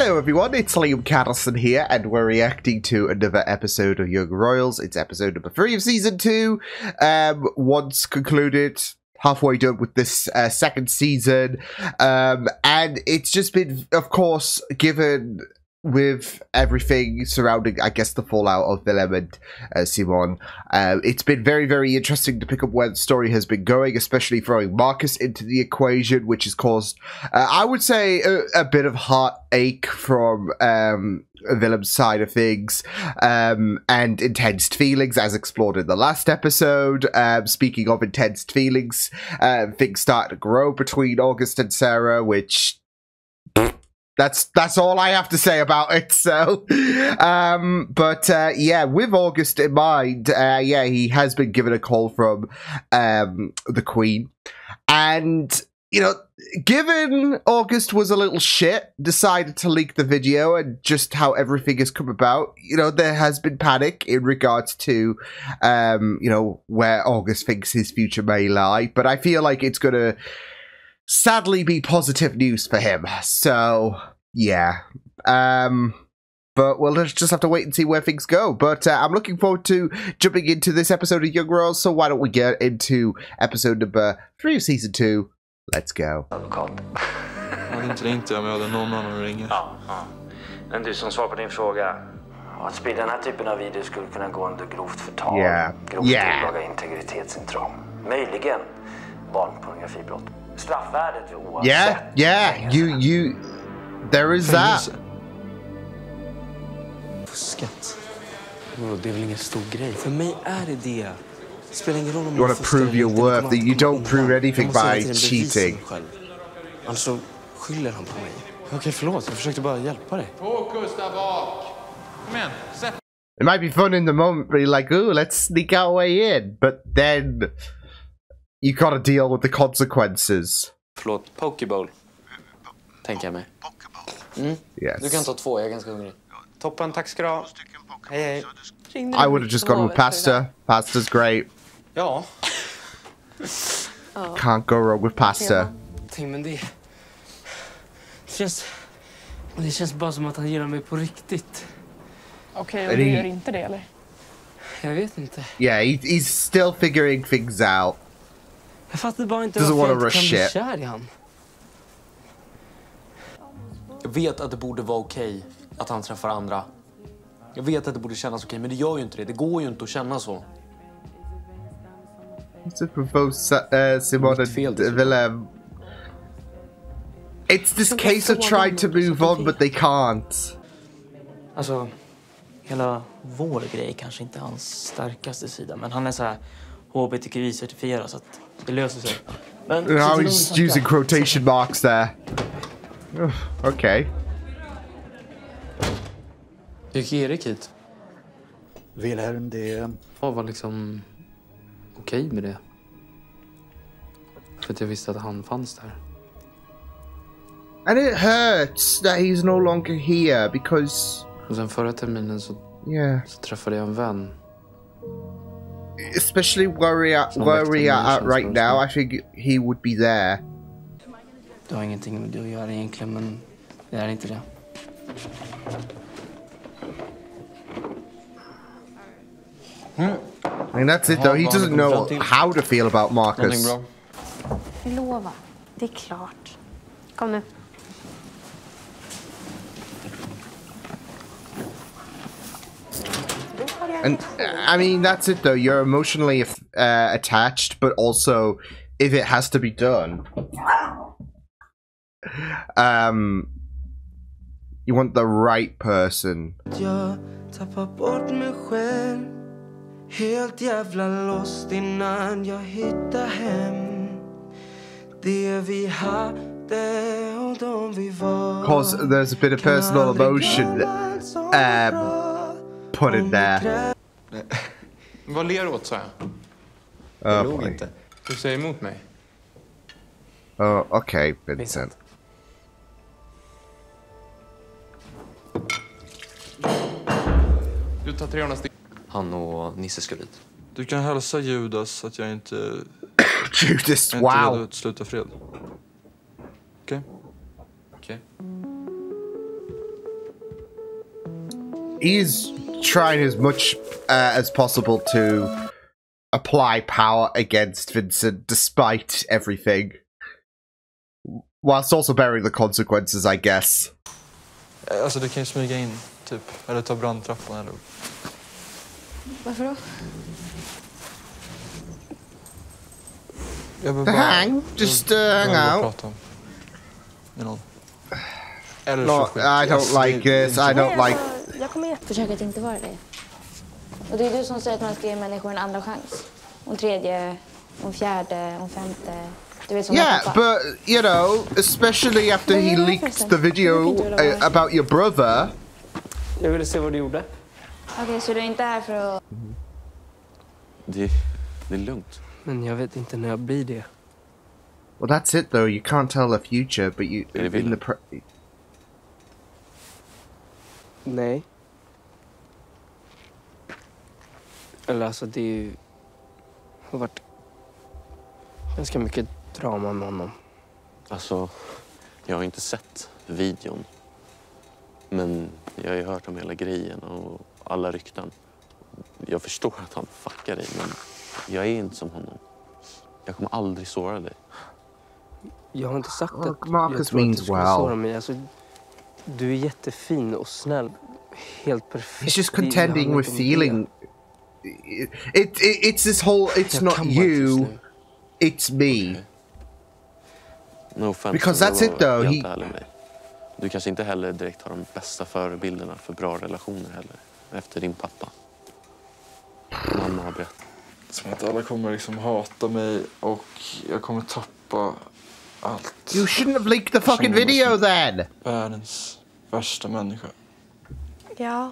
Hello everyone, it's Liam Cattleson here, and we're reacting to another episode of Young Royals. It's episode number 3 of Season 2. Once concluded, halfway done with this second season. And it's just been, of course, given with everything surrounding, I guess, the fallout of Willem and Simon. It's been very, very interesting to pick up where the story has been going, especially throwing Marcus into the equation, which has caused, I would say, a bit of heartache from Willem's side of things, and intense feelings, as explored in the last episode. Speaking of intense feelings, things start to grow between August and Sarah, which... That's all I have to say about it. So, yeah, with August in mind, yeah, he has been given a call from the Queen, and you know, given August was a little shit, decided to leak the video, and just how everything has come about, you know, there has been panic in regards to, you know, where August thinks his future may lie. But I feel like it's gonna sadly be positive news for him. So yeah, but we'll just have to wait and see where things go. But I'm looking forward to jumping into this episode of Young Royals, so why don't we get into episode number 3 of season 2. Let's go. Advokat. Jag hade inte ringt om jag hade någon annan att ringa. Ja. Men du, som svar på din fråga. Att sprida den här typen av video skulle kunna gå under grovt förtal. Grovt olaga integritetsintrång. Möjligen barnpornografibrott. Straffvärdet vid oavsett. You there is that. Fuskat. Det är väl ingen stor grej. För mig är det. Spelar ingen roll om you want to prove your worth, that you don't prove anything by cheating. Alltså skyller han på mig. Okej, förlåt. Jag försökte bara hjälpa dig. Fokus där bak. Kom igen, sätt. It might be fun in the moment, but you're like, ooh, let's sneak our way in. But then you gotta deal with the consequences. Förlåt, pokeball. Tänker jag mig. Yes. Du kan ta 2, jag är ganska hungrig. Toppen, tack ska du ha. Hej. I would have just gone with pasta. Pasta's great. Ja. Can't go wrong with pasta. Men det känns bara som att han gillar mig på riktigt. Okej, och du gör inte det, eller? Jag vet inte. Yeah, he's still figuring things out. Jag fattar bara inte varför jag inte kan bli kär i han. Jag vet att det borde vara okej att han träffar andra. Jag vet att det borde kännas okej, men det gör ju inte det. Det går ju inte att känna så. To propose Simon and Willem. It's this case of trying to move on, but they can't. Alltså, hela vår grej kanske inte är hans starkaste sida, men han är så här HBTQI-certifierad, så att det löser sig. Men now he's using quotation marks there. Okay. Gick Erik hit? Wilhelm, det var liksom okej med det. För att jag visste att han fanns där. And it hurts that he's no longer here because... Och sen förra terminen så träffade jag en vän. Especially where we are at right now, I think he would be there. Det har ingenting med det att göra egentligen, men det är inte det. I mean, that's it though. He doesn't know how to feel about Marcus. Vi lovar. Det är klart. Kom nu. And I mean, that's it though. You're emotionally attached, but also if it has to be done, you want the right person. Jag tappar bort mig själv. Helt jävla lost innan jag hittar hem. Det vi hade och de vi var. Of course, there's a bit of personal emotion put in there. Vad ler åt, sa jag? Jag låg inte. Du säger emot mig. Oh, okay, Vincent. Du tar 300 stycken. Han och Nisse ska dit. Du kan hälsa Judas att jag inte... Judas, wow! Jag är inte redo att sluta fred. Okej? Okej. he's trying as much as possible to apply power against Vincent despite everything. Whilst also bearing the consequences, I guess. Alltså du kan ju smyga in, typ. Eller ta brandtrappan eller... Varför då? Jag vill bara... Hang? Just hang out? Prata om. Med någon. No, I don't like this. I don't like... Jag kommer försöka att inte vara det. Och det är du som säger att man ska ge människor en andra chans. Och en tredje, och en fjärde, och en femte... Yeah, but, you know, especially after he leaked the video about your brother. Jag ville se vad du gjorde. Okej, så du är inte här för att... Det är lugnt. Men jag vet inte när jag blir det. Well, that's it though. You can't tell the future, but you... in the Nej. Eller alltså, det har varit ganska mycket drama med honom. Alltså, jag har inte sett videon. Men jag har ju hört om hela grejen och alla rykten. Jag förstår att han fuckar dig, men jag är inte som honom. Jag kommer aldrig såra dig. Jag har inte sagt att Marcus means well. Mig. Alltså, du är jättefin och snäll. Helt perfekt. He's just contending with feeling... It's this whole... It's not you. It's me. Okay. No offense, because that's it though. Du kanske inte heller direkt har de bästa förebilderna för bra relationer heller. Efter din pappa. Mamma har berättat. Som att alla kommer liksom hata mig och jag kommer tappa allt. You shouldn't have leaked the fucking video then! Världens värsta människa. Ja.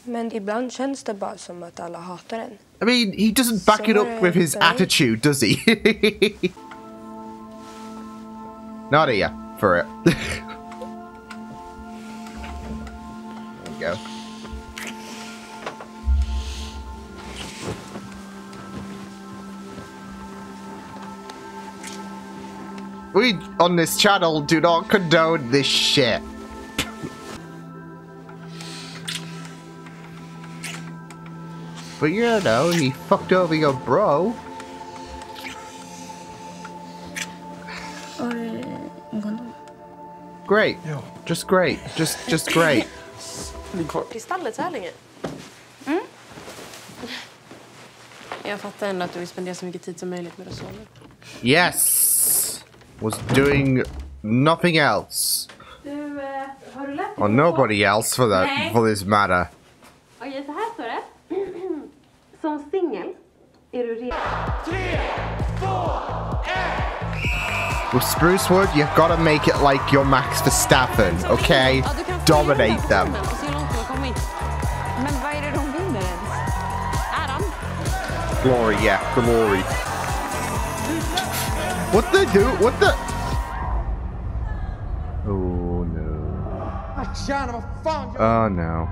Men ibland känns det bara som att alla hatar en. I mean, he doesn't back it up with his attitude, does he? Not here for it. There we go. We, on this channel, do not condone this shit. But you know, he fucked over your bro. Great. Just great. Just great. Kristallet så här länge. Mm. Jag fattar ändå att du vill spendera så mycket tid som möjligt med sonen. Yes. Was doing nothing else. Du, har du lärt dig? Or nobody else for that, for this matter. Okej, så här står det. Som singel är du redo. 3, 2, 1. With Sprucewood, you've got to make it like you're Max Verstappen, okay? Dominate them. Men vad är det de vinner ens? Äran? Glory, yeah, glory. What they do? What the? Oh no. Oh no.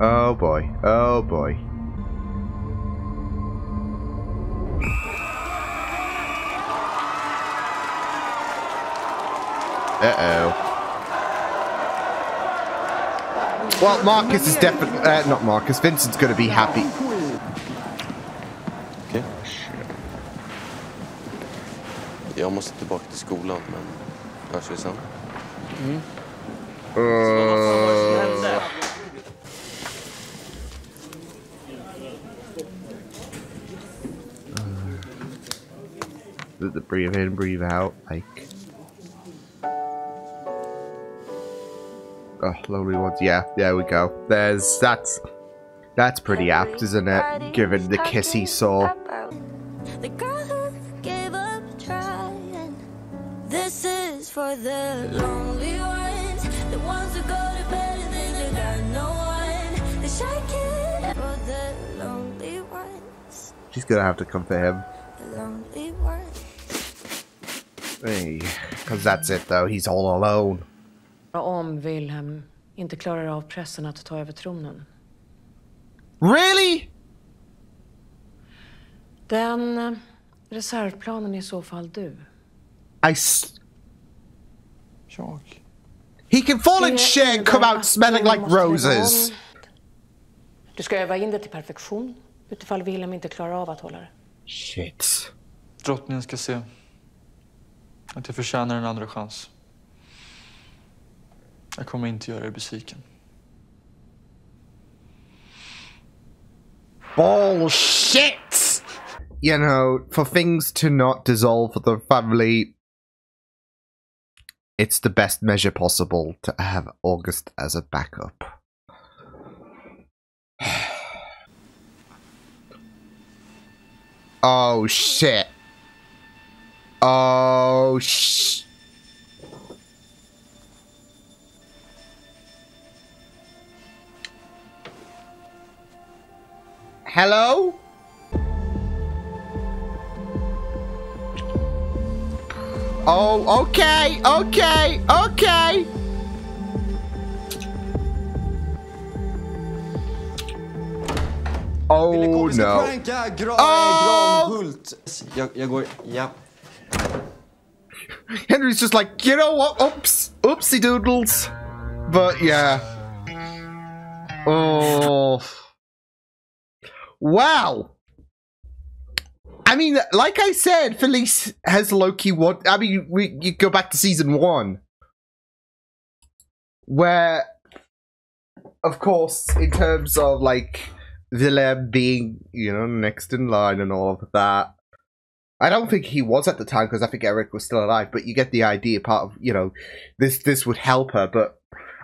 Oh boy. Oh boy. Uh-oh. Well, Marcus is definitely... not Marcus. Vincent's going to be happy. Okej. Jag måste tillbaka till skolan, men hörs vi sen? The breathe in, breathe out, like... Oh, lonely ones. Yeah, there we go. That's pretty apt, isn't it? Given the kiss he saw. The girl who gave up trying. This is for the lonely ones, the ones who go to bed and then they got no one. The shy kid for the lonely ones. She's gonna have to come for him. The lonely ones. Hey, because that's it though. He's all alone. Om Wilhelm inte klarar av pressen att ta över tronen. Really? Den reservplanen är i så fall du. Jag? He can fall in shit and come out smelling like roses. Du ska öva in det till perfektion utifall Wilhelm inte klarar av att hålla det. Shit. Drottningen ska se att jag förtjänar en andra chans. Jag kommer inte göra er besviken. Bullshit! You know, for things to not dissolve for the family, it's the best measure possible to have August as a backup. Oh shit. Oh shit. Hello? Oh, okay, okay, okay. Oh no. Oh! Jag går, ja. Henry's just like, you know what? Oops. Oopsie doodles. But yeah. Oh. Wow. I mean, like I said, Felice has low-key one. I mean, you go back to season 1. Where, of course, in terms of, like, Willem being, you know, next in line and all of that. I don't think he was at the time, because I think Eric was still alive, but you get the idea, part of, you know, this would help her, but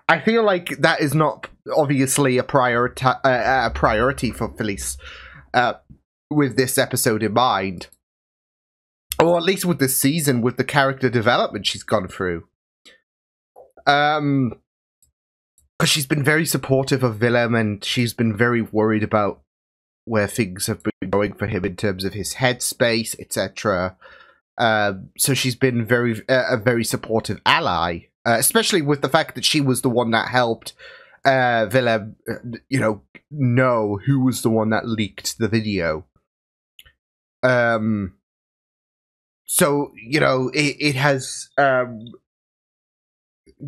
I feel like that is not obviously a priority for Felice with this episode in mind. Or at least with this season, with the character development she's gone through. Because she's been very supportive of Willem, and she's been very worried about where things have been going for him in terms of his headspace, etc. So she's been a very supportive ally. Especially with the fact that she was the one that helped Willem, you know who was the one that leaked the video. So, you know, it has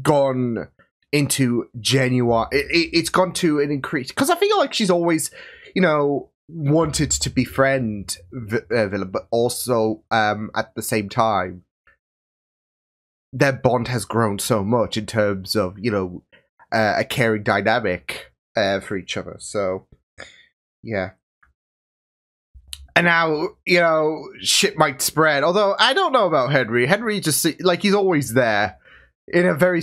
gone into genuine... It's gone to an increase... Because I feel like she's always, you know, wanted to befriend Willem, but also, at the same time, their bond has grown so much in terms of, you know, a caring dynamic for each other. So, yeah. And now, you know, shit might spread. Although, I don't know about Henry. Henry just, like, he's always there. In a very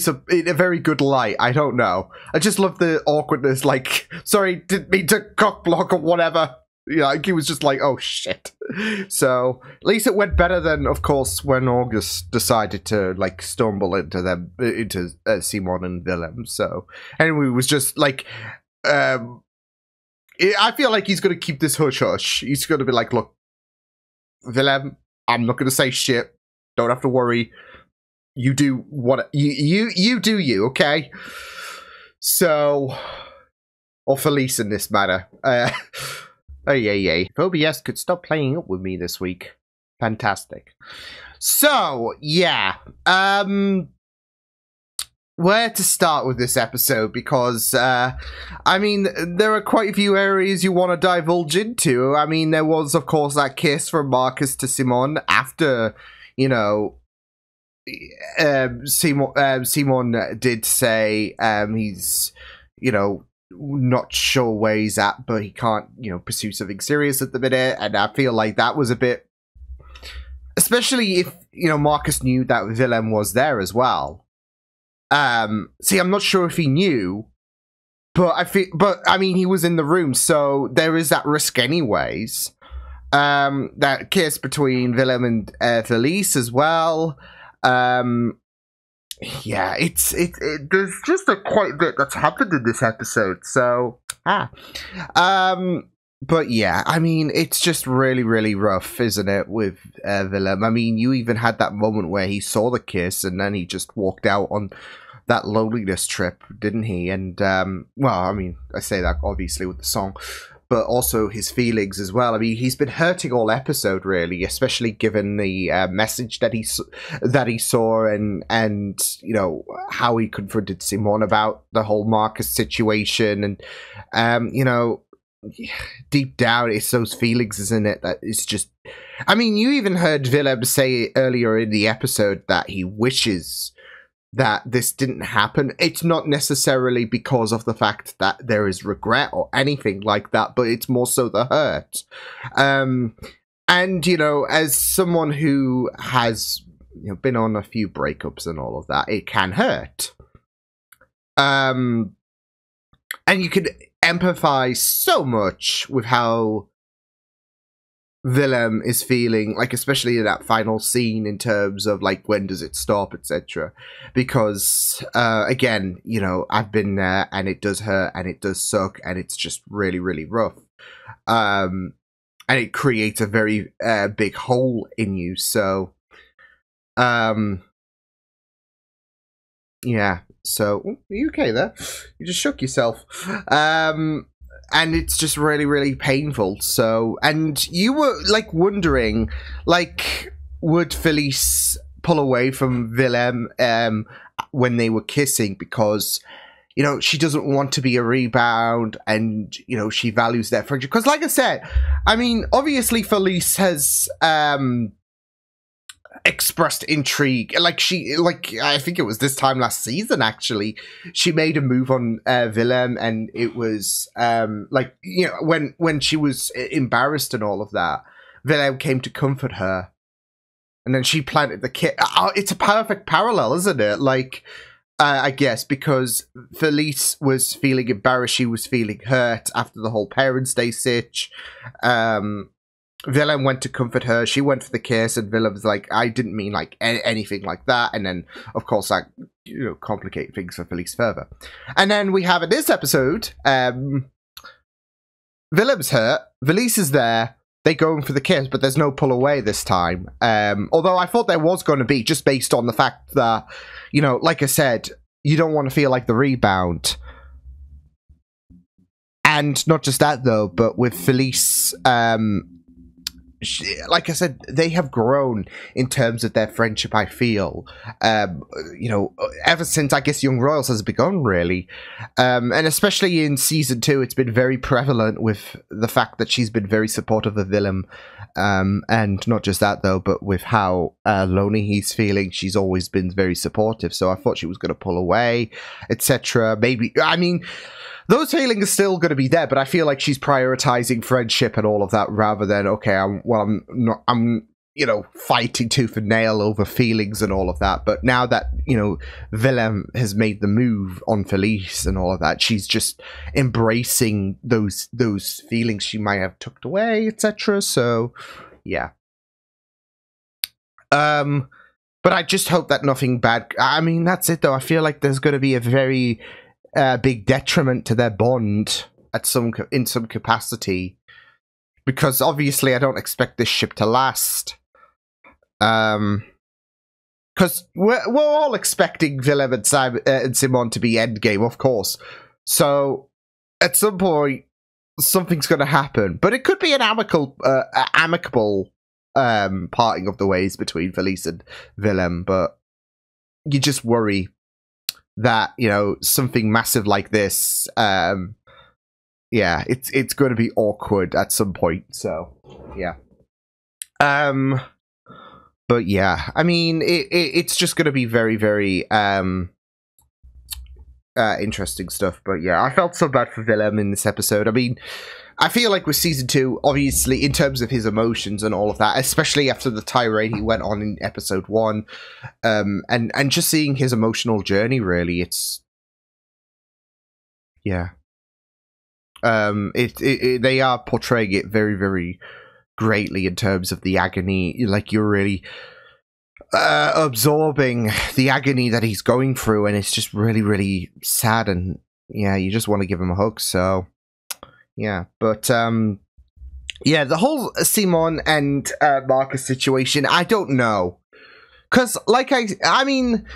good light. I don't know. I just love the awkwardness, like, sorry, didn't mean to cock block or whatever. You know, like, he was just like, oh shit. So, at least it went better than, of course, when August decided to, like, stumble into Simon and Willem. So, anyway, it was just, like, I feel like he's going to keep this hush-hush. He's going to be like, look, Willem, I'm not going to say shit. Don't have to worry. You do what you do you, okay? So, or Felice in this matter. Oh, yeah. If OBS could stop playing up with me this week. Fantastic. So, yeah. Where to start with this episode? Because, I mean, there are quite a few areas you want to divulge into. I mean, there was, of course, that kiss from Marcus to Simon after, you know, Simon did say he's, you know, not sure where he's at, but he can't, you know, pursue something serious at the minute, and I feel like that was a bit, especially if, you know, Marcus knew that Willem was there as well. See, I'm not sure if he knew, but I mean, he was in the room, so there is that risk anyways. That kiss between Willem and Felice as well. Yeah, there's just quite a bit that's happened in this episode, so, but yeah, I mean, it's just really, really rough, isn't it, with Willem? I mean, you even had that moment where he saw the kiss, and then he just walked out on that loneliness trip, didn't he? And, well, I mean, I say that, obviously, with the song, but also his feelings as well. I mean, he's been hurting all episode, really, especially given the message that he saw and you know, how he confronted Simon about the whole Marcus situation. And, you know, deep down, it's those feelings, isn't it? That it's just... I mean, you even heard Willem say earlier in the episode that he wishes that this didn't happen. It's not necessarily because of the fact that there is regret or anything like that, but it's more so the hurt. And, you know, as someone who has, you know, been on a few breakups and all of that, it can hurt. And you can empathize so much with how Willem is feeling, like, especially in that final scene in terms of, like, when does it stop, etc. Because, again, you know, I've been there, and it does hurt, and it does suck, and it's just really, really rough. And it creates a very big hole in you, so... yeah, so... Are you okay there? You just shook yourself. And it's just really, really painful. So, and you were, like, wondering, like, would Felice pull away from Willem when they were kissing? Because, you know, she doesn't want to be a rebound, and, you know, she values their friendship. Because, like I said, I mean, obviously Felice has expressed intrigue. Like, I think it was this time last season, actually, she made a move on Willem, and it was like, you know, when she was embarrassed and all of that, Willem came to comfort her, and then she planted the kiss. Oh, it's a perfect parallel, isn't it? Like, I guess because Felice was feeling embarrassed, she was feeling hurt after the whole Parents' Day sitch. Willem went to comfort her. She went for the kiss, and Willem's like, I didn't mean, like, anything like that. And then, of course, that, you know, complicate things for Felice further. And then we have in this episode, Willem's hurt, Felice is there, they go in for the kiss, but there's no pull away this time. Although I thought there was going to be, just based on the fact that, you know, like I said, you don't want to feel like the rebound. And not just that, though, but with Felice, like I said, they have grown in terms of their friendship, I feel. You know, ever since, I guess, Young Royals has begun, really. And especially in Season 2, it's been very prevalent with the fact that she's been very supportive of Willem. And not just that, though, but with how lonely he's feeling, she's always been very supportive. So I thought she was going to pull away, etc. Maybe, I mean... those feelings are still going to be there, but I feel like she's prioritizing friendship and all of that rather than, okay, I'm you know, fighting tooth and nail over feelings and all of that. But now that, you know, Willem has made the move on Felice and all of that, she's just embracing those feelings she might have tucked away, etc. So, yeah. But I just hope that nothing bad... I mean, that's it, though. I feel like there's going to be a very... big detriment to their bond in some capacity, because obviously I don't expect this ship to last. Because we're all expecting Willem and Simon to be endgame, of course. So at some point, something's going to happen, but it could be an amicable parting of the ways between Felice and Willem. But you just worry that, you know, something massive like this, yeah, it's going to be awkward at some point. So, yeah. But yeah, I mean, it's just going to be very, very interesting stuff. But yeah, I felt so bad for Willem in this episode. I mean, I feel like with Season 2, obviously, in terms of his emotions and all of that, especially after the tirade he went on in Episode 1, and just seeing his emotional journey, really, it's... yeah. They are portraying it very, very greatly in terms of the agony. Like, you're really absorbing the agony that he's going through, and it's just really, really sad, and yeah, you just want to give him a hug, so... yeah, but, yeah, the whole Simon and Marcus situation, I don't know. Because, like I mean,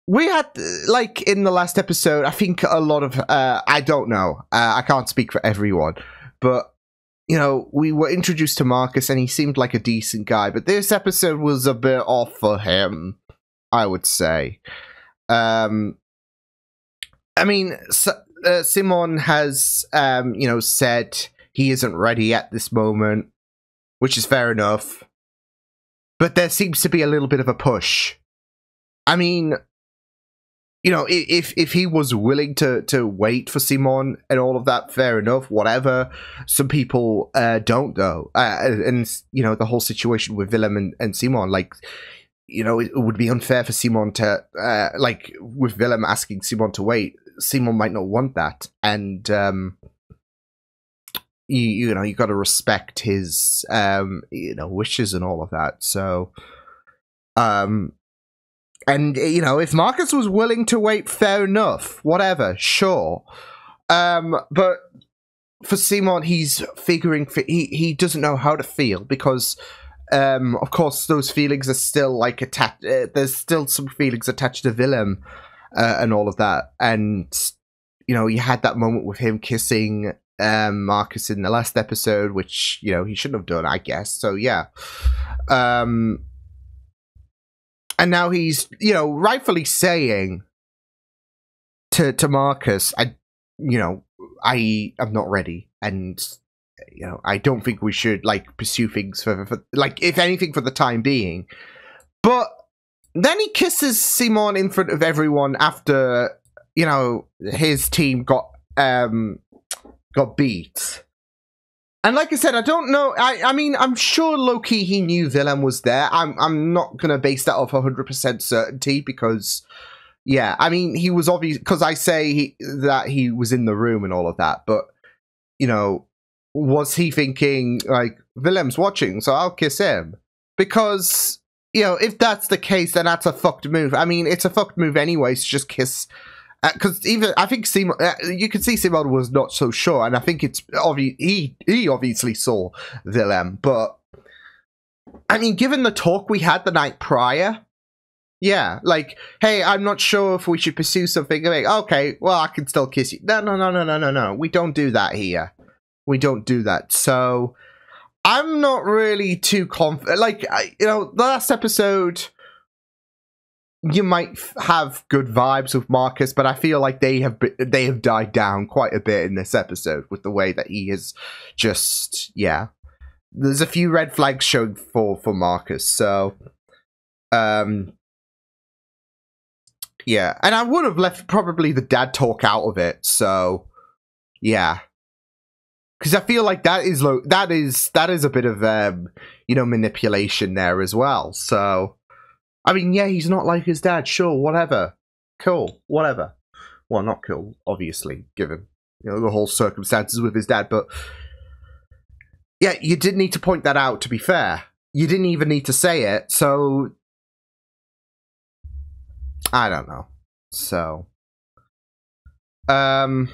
we had, like, in the last episode, I think a lot of, I don't know, I can't speak for everyone, but, you know, we were introduced to Marcus and he seemed like a decent guy, but this episode was a bit off for him, I would say. I mean, Simon has, you know, said he isn't ready at this moment, which is fair enough, but there seems to be a little bit of a push. I mean, you know, if he was willing to wait for Simon and all of that, fair enough, whatever. Some people don't, though. And, you know, the whole situation with Willem and Simon, like, you know, it would be unfair for Simon to, like, with Willem asking Simon to wait, Simon might not want that. And, you know, you got to respect his, you know, wishes and all of that. So, and, you know, if Marcus was willing to wait, fair enough. Whatever, sure. But for Simon, he's figuring... He doesn't know how to feel because, of course, those feelings are still, like, attached... there's still some feelings attached to Willem and all of that. And, you know, you had that moment with him kissing Marcus in the last episode, which, you know, he shouldn't have done, I guess. So, yeah. And now he's, you know, rightfully saying to Marcus, I'm not ready. And, you know, I don't think we should, like, pursue things for like, if anything, for the time being. But then he kisses Simon in front of everyone after, you know, his team got beat. And like I said, I don't know. I mean, I'm sure low-key he knew Willem was there. I'm not going to base that off 100% certainty because, yeah, I mean, he was obvious, because I say that he was in the room and all of that, but, you know, was he thinking, like, Willem's watching, so I'll kiss him? Because, you know, if that's the case, then that's a fucked move. I mean, it's a fucked move anyways to just kiss... Because even I think Simon, you can see Simon was not so sure, and I think it's obvious he obviously saw Willem, but I mean, given the talk we had the night prior, yeah, like, hey, I'm not sure if we should pursue something. Like, okay, well, I can still kiss you. No. We don't do that here. We don't do that. So I'm not really too confident. Like, you know, the last episode, you might have good vibes with Marcus, but I feel like they have died down quite a bit in this episode with the way that he is just, yeah. There's a few red flags showing for Marcus, so, yeah. And I would have left probably the dad talk out of it, so, yeah. Because I feel like that is a bit of, you know, manipulation there as well, so... I mean, yeah, he's not like his dad, sure, whatever. Cool, whatever. Well, not cool, obviously, given, you know, the whole circumstances with his dad, but... Yeah, you did need to point that out, to be fair. You didn't even need to say it, so... I don't know. So... But,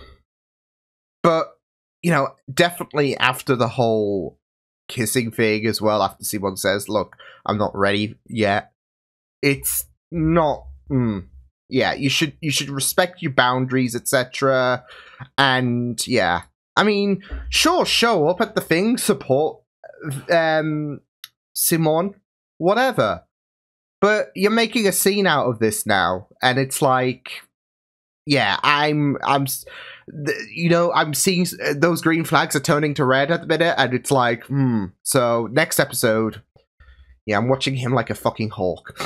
you know, definitely after the whole kissing thing as well, after Simon says, look, I'm not ready yet. It's not. Yeah, you should respect your boundaries, etc. And yeah, I mean, sure, show up at the thing, support Simon, whatever. But you're making a scene out of this now, and it's like, yeah, you know, I'm seeing those green flags are turning to red at the minute, and it's like, So next episode. Yeah, I'm watching him like a fucking hawk.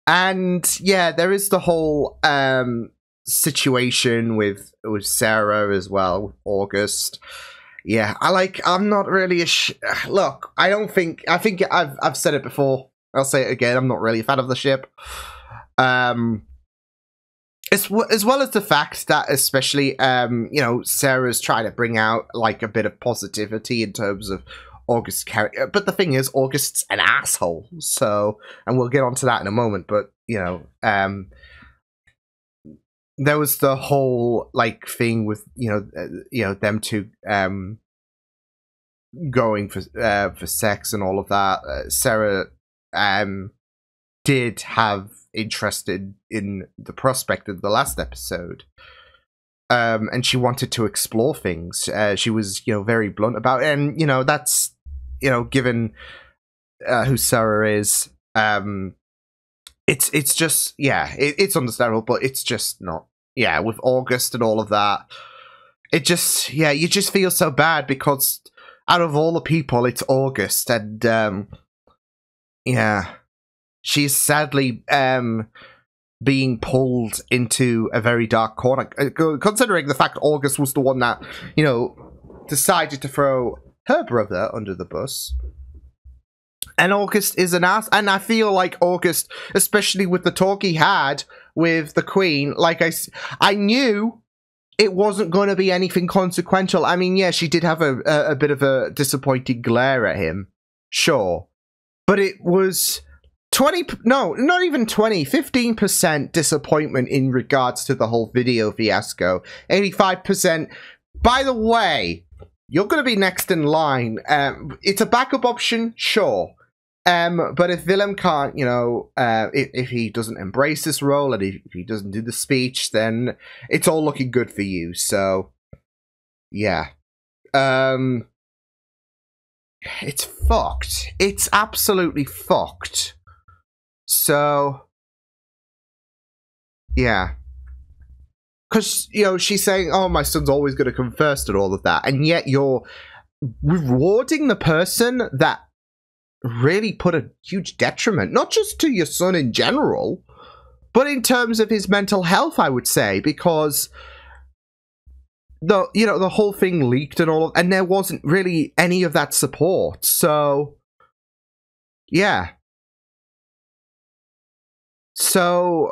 And yeah, there is the whole situation with Sarah as well, with August. Yeah, I'm not really look, I think I've said it before. I'll say it again. I'm not really a fan of the ship. As well as the fact that, especially, you know, Sarah's trying to bring out like a bit of positivity in terms of August's character, but the thing is, August's an asshole. So, and we'll get onto that in a moment. But you know, there was the whole like thing with them two going for sex and all of that. Sarah did have interest in the prospect of the last episode. And she wanted to explore things. She was, very blunt about it. And, that's, given who Sarah is, it's just, it's understandable, but it's just not. Yeah, with August and all of that, it just, you just feel so bad because out of all the people, it's August. And, she's sadly being pulled into a very dark corner, considering the fact August was the one that, decided to throw her brother under the bus. And August is an ass, and I feel like August, especially with the talk he had with the Queen, like I knew it wasn't going to be anything consequential. I mean, yeah, she did have a bit of a disappointing glare at him, sure, but it was 15% disappointment in regards to the whole video fiasco. 85%. By the way, you're going to be next in line. It's a backup option, sure. But if Willem can't, if he doesn't embrace this role and if he doesn't do the speech, then it's all looking good for you. So, yeah. It's fucked. It's absolutely fucked. So, yeah. Because, she's saying, oh, my son's always going to come first and all of that. And yet you're rewarding the person that really put a huge detriment, not just to your son in general, but in terms of his mental health, I would say, because the whole thing leaked and and there wasn't really any of that support. So, yeah. So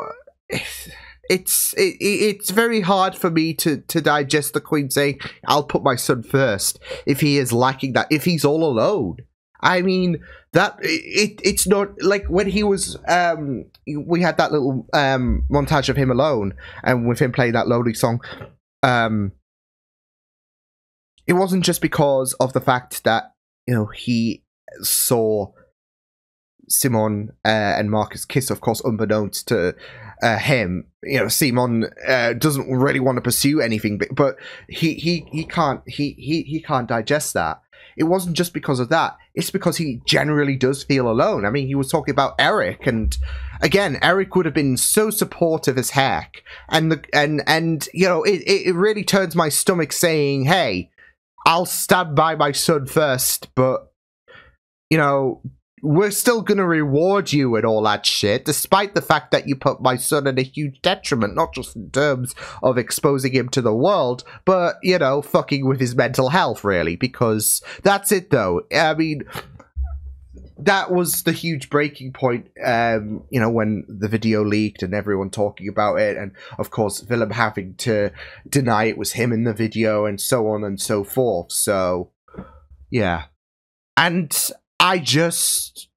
it's very hard for me to digest the Queen saying, I'll put my son first, if he is lacking that, if he's all alone. I mean, that it's not like when he was we had that little montage of him alone and with him playing that lonely song. It wasn't just because of the fact that he saw Simon and Marcus kiss, of course, unbeknownst to him. Simon doesn't really want to pursue anything, but he can't digest that. It wasn't just because of that. It's because he generally does feel alone. I mean, he was talking about Eric, and again, Eric would have been so supportive as heck, and it really turns my stomach saying, "Hey, I'll stand by my son first, but we're still going to reward you and all that shit, despite the fact that you put my son in a huge detriment, not just in terms of exposing him to the world, but, fucking with his mental health, really, because that's it, though. I mean, that was the huge breaking point, when the video leaked and everyone talking about it, and, of course, Willem having to deny it was him in the video, and so on and so forth, so, yeah. And I just,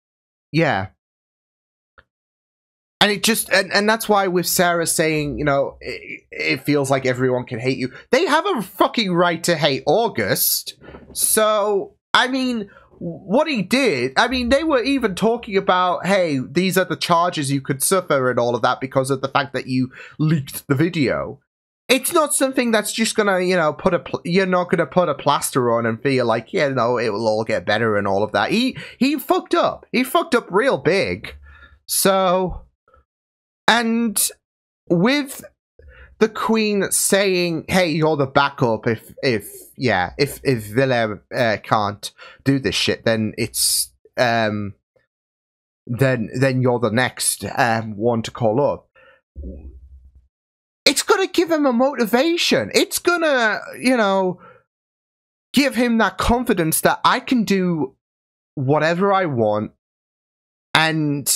yeah. And it just, and that's why with Sarah saying, it feels like everyone can hate you. They have a fucking right to hate August. So, I mean, what he did, I mean, they were even talking about, hey, these are the charges you could suffer and all of that because of the fact that you leaked the video. It's not something that's just gonna, you're not gonna put a plaster on and feel like, it will all get better and all of that. He fucked up. He fucked up real big. So, and with the Queen saying, hey, you're the backup if Willem can't do this shit, then it's, then you're the next one to call up. It's going to give him a motivation. It's going to, give him that confidence that I can do whatever I want. And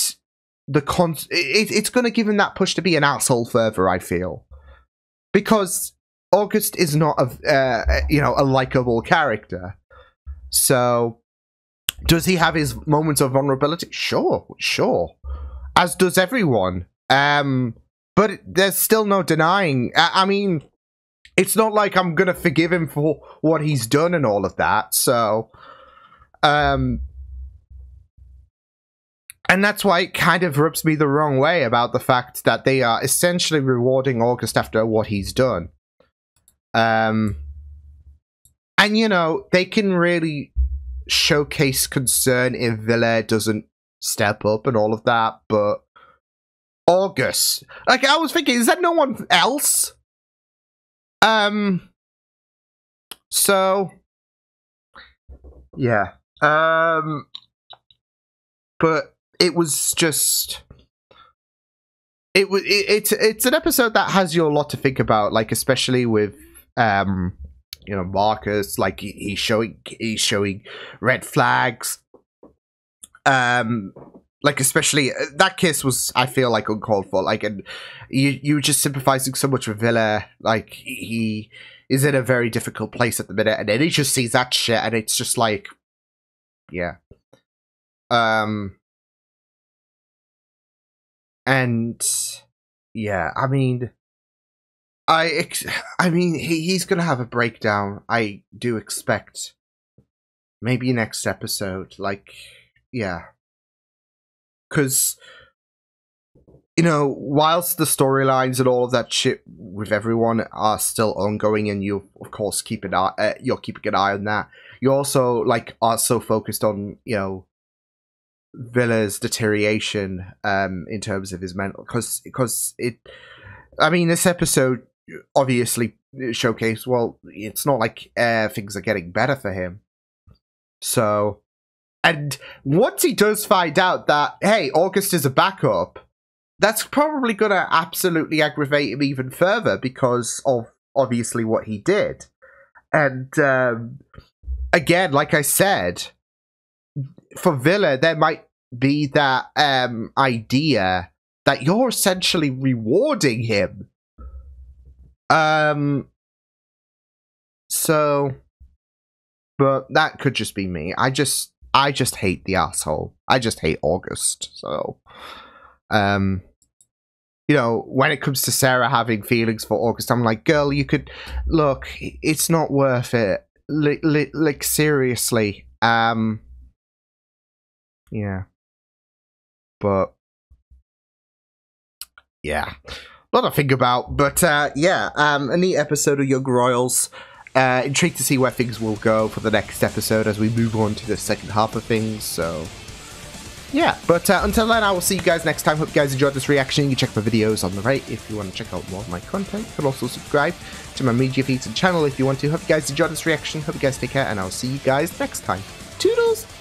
it's going to give him that push to be an asshole further, I feel. Because August is not a likable character. So, does he have his moments of vulnerability? Sure. As does everyone. But there's still no denying. I mean, it's not like I'm going to forgive him for what he's done and all of that. So, And that's why it kind of rubs me the wrong way about the fact that they are essentially rewarding August after what he's done. And, you know, they can really showcase concern if Villa doesn't step up and all of that, but August, like, I was thinking, is that no one else? So, yeah. But it was just... It's an episode that has you a lot to think about, like, especially with, you know, Marcus, like, he's showing red flags. Like, especially, that kiss was, I feel like, uncalled for, like, and you just sympathizing so much with Villa, like, he is in a very difficult place at the minute, and then he just sees that shit, and it's just like, yeah. And yeah, I mean, he's gonna have a breakdown. I do expect maybe next episode, like, yeah, because you know, whilst the storylines and all of that shit with everyone are still ongoing, and you of course you're keeping an eye on that. You also like are so focused on, you know, Villa's deterioration in terms of his mental, because it, I mean, this episode obviously showcased, well, it's not like things are getting better for him. So, and once he does find out that, hey, August is a backup, that's probably gonna absolutely aggravate him even further because of obviously what he did. And again, like I said, for Villa, there might be that idea that you're essentially rewarding him. So, but that could just be me. I just hate the asshole. I just hate August. So, you know, when it comes to Sarah having feelings for August, I'm like, girl, you could look. It's not worth it. Like seriously. Yeah. But yeah, a lot to think about. But yeah, a neat episode of Young Royals. Intrigued to see where things will go for the next episode as we move on to the second half of things. So yeah, but until then, I will see you guys next time. Hope you guys enjoyed this reaction. You can check my videos on the right if you want to check out more of my content. You can also subscribe to my media feeds and channel if you want to. Hope you guys enjoyed this reaction. Hope you guys take care, and I'll see you guys next time. Toodles!